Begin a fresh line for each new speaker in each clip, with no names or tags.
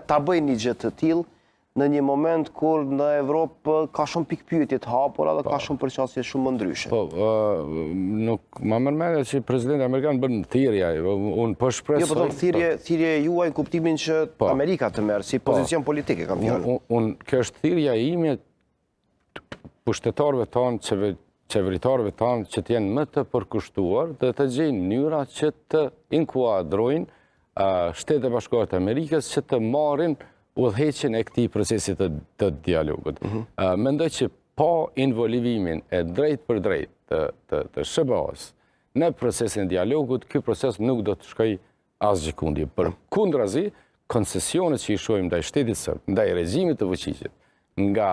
ta bëjnë një gjë të tillë në një moment kur në Evropë ka shumë pikpyetje të hapura dhe ka shumë përqasje shumë më ndryshe.
Po, nuk ma mërmendja që presidenti Amerikan bën thirrje, unë po shpresoj.
Jo, po thirrje juaj në kuptimin që Amerika të merr si pozicion politike kam fjalën.
Unë kjo është thirrja ime pushtetarëve tanë, qeveritarëve tanë që të jenë më të përkushtuar dhe të gjejnë mënyra që të inkuadrojnë Shtetet e Bashkuara të Amerikës që të marrin udhëheqjen e këtij procesi të dialogut. Mendoj që pa involvimin e drejt për drejt të SBA-s në procesin e dialogut, ky proces nuk do të shkojë asgjë kundje. Përkundrazi, koncesionet që i shohim ndaj shtetit serb, ndaj regjimit të Vučićit, nga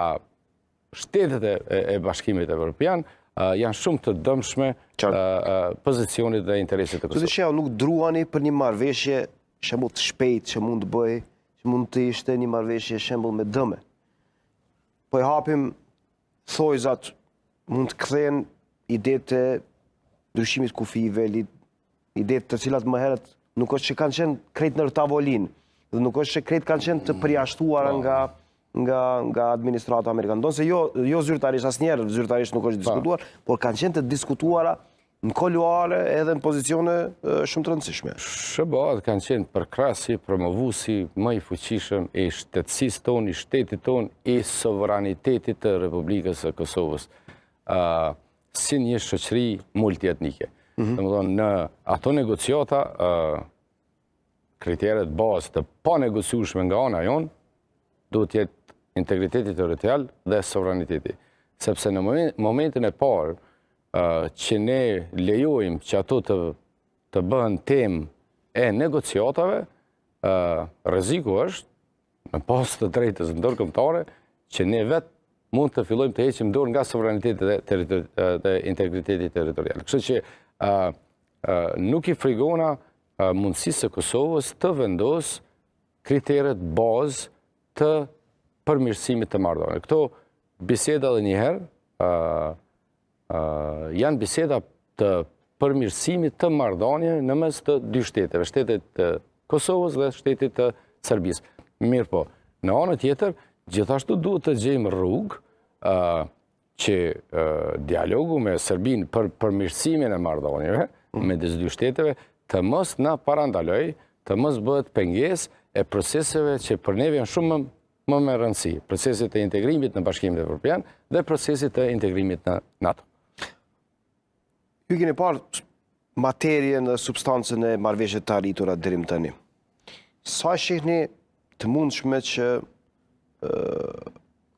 shtetet e Bashkimit Evropian, janë shumë të dëmshme pozicionit dhe interesit të Kosovës.
Që nuk druani për një marrëveshje shembull të shpejtë që mund të bëjë, që mund të ishte një marrëveshje shembull me dëme. Po i hapim thojzat, mund të kthehen idetë e ndryshimit kufive, idetë të cilat më herët nuk është që kanë qenë krejt në tavolinë, dhe nuk është që krejt kanë qenë të përjashtuara nga administrata amerikane. Ndonse jo zyrtarisht, asnjëherë zyrtarisht nuk është diskutuar, por kanë qenë të diskutuara në kuluare edhe në pozicione shumë të rëndësishme.
SBA-t kanë qenë përkrahasi, promovuesi më i fuqishëm i shtetësisë tonë, i shtetit tonë, i sovranitetit të Republikës së Kosovës, si një shoqëri multietnike. Domethënë, në ato negociata, kriteret bazë të panegociueshme nga ana jonë duhet të jetë integriteti territorial dhe sovraniteti. Sepse në momentin e parë që ne lejojmë që ato të bëhen temë e negociatave, rreziku është, në pas të drejtës ndërkombëtare, që ne vetë mund të fillojmë të heqim dorë nga sovraniteti dhe integriteti territorial. Kështu që nuk i frigona mundësisë së Kosovës të vendos kriteret bazë të përmirësimit të marrëdhënieve. Këto biseda dhe njëherë janë biseda të përmirësimit të marrëdhënieve në mes të dy shteteve, shtetit të Kosovës dhe shtetit të Serbisë. Mirë po, në anën tjetër, gjithashtu duhet të gjejmë rrugë që dialogu me Serbinë për përmirësimin e marrëdhënieve midis dy shteteve të mos na parandaloj, të mos bëhet pengesë e proceseve që për neve janë shumë më me rëndësi, procesit e integrimit në Bashkimin Evropian dhe procesit e integrimit në NATO.
Ju keni parë materien dhe substancën e marrëveshjeve të arritura deri më tani. Sa shihni të mundshme që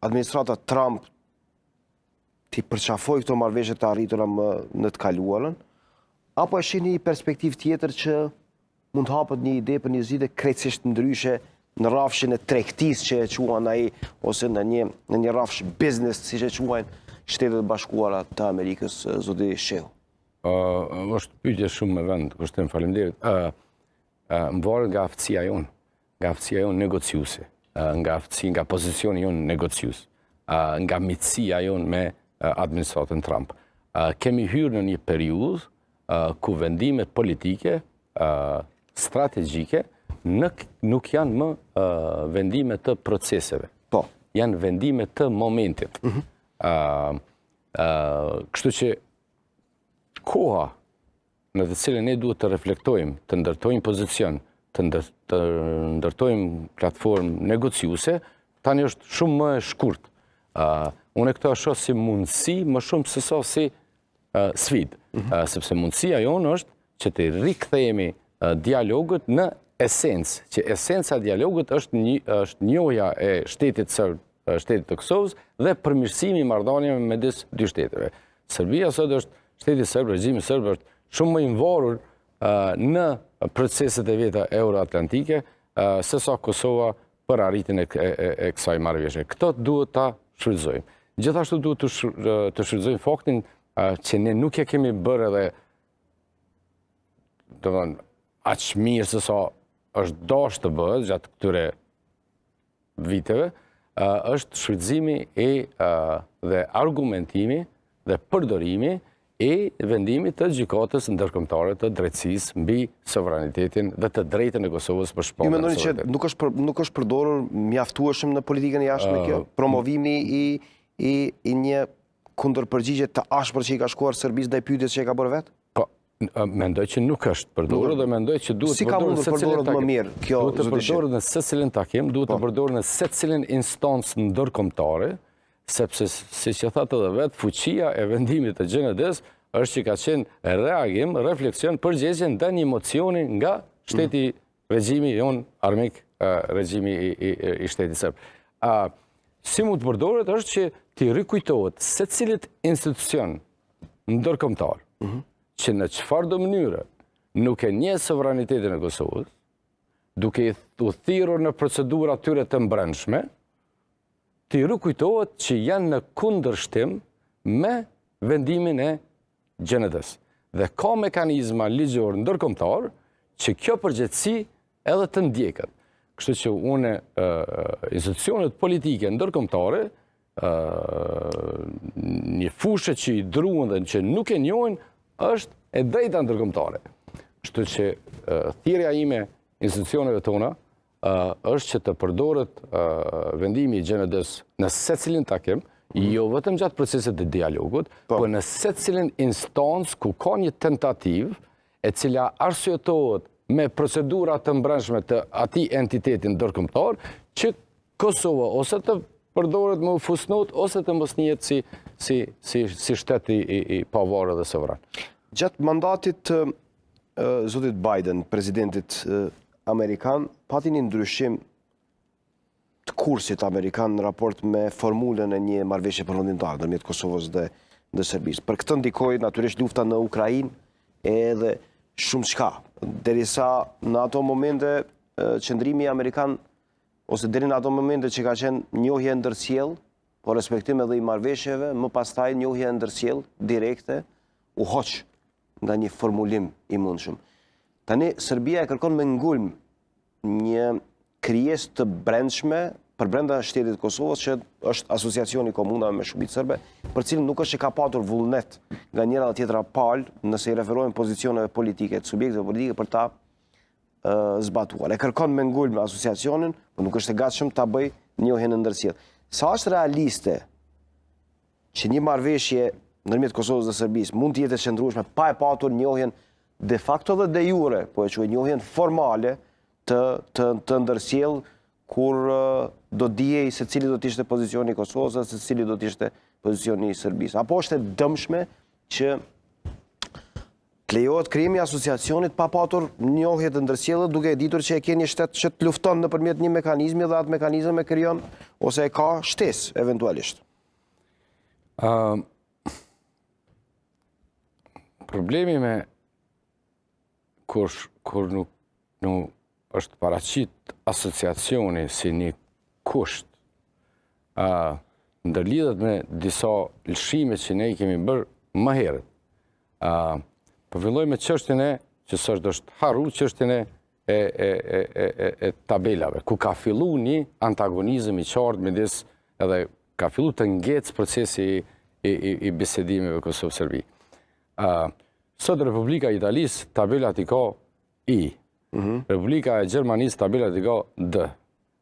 administrata Trump t'i përqafoj këto marrëveshje të arritura në të kaluarën, apo e shihni një perspektivë tjetër që mund të hapet një ide për një zgjidhje krejtësisht ndryshe në rrafshin e tregtisë që e quan ai, ose në një rrafsh biznes, siç e quajnë Shtetet e Bashkuara të Amerikës, zoti Shehu?
Është pyetje shumë me vend, kushtem, faleminderit. Më varet nga aftësia jonë negociuese, nga pozicioni jonë negociues, nga mitësia jonë me administratën Trump. Kemi hyrë në një periudhë ku vendimet politike, strategjike, nuk janë më vendime të proceseve.
Po.
Janë vendime të momentit. Kështu që koha në të cilën ne duhet të reflektojmë, të ndërtojmë pozicion, të ndërtojmë platformë negociuese, tani është shumë më e shkurt. Unë këto e shoh si mundësi më shumë se sa si sfidë, sepse mundësia jonë është që të rikthehemi dialogut në esencë, që esenca e dialogut është njohja e shtetit serb, shtetit të Kosovës dhe përmirësimi i marrëdhënieve midis dy shteteve. Serbia sot është shteti serb, regjimi serb është shumë më i varur në proceset e veta euroatlantike se sa Kosova për arritjen e kësaj marrëveshje. Këto duhet ta shfrytëzojmë. Gjithashtu duhet të shfrytëzojmë faktin që ne nuk e kemi bërë edhe aq mirë se sa është dashur të bëhet gjatë këtyre viteve, është shfrytëzimi dhe argumentimi dhe përdorimi e vendimit të gjykatës ndërkombëtare të drejtësisë mbi sovranitetin dhe të drejtën e Kosovës për shpalljen
Ju
e
mendoni që nuk është përdorur mjaftueshëm në politikën e jashtme kjo? Promovimi i një kundërpërgjigje të ashpër që i ka shkuar Serbisë ndaj pyetjes që e ka bërë vetë?
Po, mendoj që nuk është përdorur dhe mendoj që duhet
Si ka mundur përdorur më mirë kjo
duhet të përdoret në secilin takim, duhet të përdoret në secilin instancë ndërkombëtare, sepse siç e thatë edhe vetë, fuqia e vendimit të GND-s është që ka qenë reagim, refleksion, përgjigje ndaj një emocioni nga shteti, regjimi jon armik, regjimi i shtetit serb. Si mund të përdoret është që t'i rikujtohet secilit institucion ndërkombëtar që në çfarë do mënyre nuk e njeh sovranitetin e Kosovës, duke i thirrur në procedura tyre të mbrëmshme, t'i rikujtohet që janë në kundërshtim me vendimin e GND-s. Dhe ka mekanizma ligjor ndërkombëtar që kjo përgjegjësi edhe të ndjeket. Kështu që une institucionet politike ndërkombëtare, një fushë që i druan dhe që nuk e njohin, është e drejta ndërkombëtare. Kështu që thirrja ime institucioneve tona është që të përdoret vendimi i GND-s në secilin takim, jo vetëm gjatë procesit të dialogut, por në secilin instancë ku ka një tentativë e cila arsyetohet me procedura të mbrëmshme të atij entitetin ndërkombëtar, që Kosova ose të përdoret më fusnot ose të mos njihet si shtet i pavarur dhe sovran.
Gjatë mandatit të zotit Biden, presidentit amerikan, pati një ndryshim të kursit amerikan në raport me formulën e një marrëveshje përfundimtare ndërmjet Kosovës dhe Serbisë. Për këtë ndikoi natyrisht lufta në Ukrainë edhe shumë çka, derisa në ato momente qëndrimi amerikan ose deri në ato momente që ka qenë njohje ndërsjell, po respektim edhe i marrëveshjeve, më pastaj njohje ndërsjell direkte u hoq nga një formulim i mundshëm. Tani Serbia e kërkon me ngulm një krijesë të brendshme për brenda shtetit Kosovës, që është asociacioni komunave me Shqipërinë serbe, për cilën nuk është që ka patur vullnet nga njëra dhe tjetra palë nëse i referohen pozicioneve politike, të subjekteve politike për ta zbatuar. E kërkon me ngulm asociacionin, por nuk është e gatshëm ta bëj njohjen e ndërsjellë. Sa është realiste që një marrëveshje ndërmjet Kosovës dhe Serbisë mund të jetë e qëndrueshme pa e patur njohjen de facto dhe de jure, po e quaj njohjen formale të ndërsjellë, kur do dijej se cili do t'ishte pozicioni i Kosovës dhe se cili do t'ishte pozicioni i Serbisë. Apo është e dëmshme që të lejohet krijimi i asociacionit pa patur njohje të ndërsjellë, duke e ditur që e ke një shtet që të lufton nëpërmjet një mekanizmi dhe atë mekanizëm e krijon ose e ka shtesë eventualisht.
Problemi me kur nuk është paraqit asociacioni si një kusht, ndërlidhet me disa lëshime që ne i kemi bërë më herët. Po filloj me çështjen e, që s'është është harru, çështjen e tabelave, ku ka fillu një antagonizëm i qartë midis, edhe ka fillu të ngecë procesi i bisedimeve Kosovë-Serbi. Sot Republika e Italisë tabelat i ka I. Republika e Gjermanisë tabelat i ka D.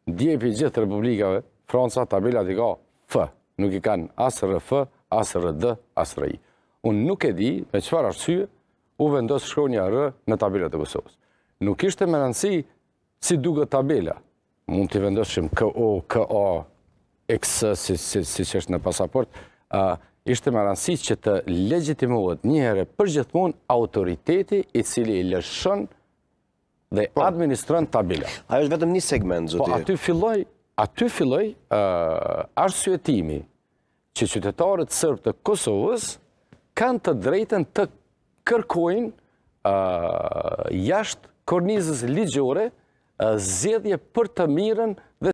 Djepi gjithë republikave, Franca tabelat i ka F. Nuk i kanë as RF, as RD, as RI. Unë nuk e di me çfarë arsye u vendos shkronja R në tabelat e Kosovës. Nuk ishte me rëndësi si duket tabela. Mund t'i vendosim KO, KA, X, si që është në pasaport. Ishte me rëndësi që të legjitimohet një herë përgjithmonë autoriteti i cili i lëshon dhe administron tabela.
Ajo është vetëm një segment, zoti.
Po aty filloi arsyetimi që qytetarët serb të Kosovës kanë të drejtën të kërkojnë jashtë kornizës ligjore zgjedhje për të mirën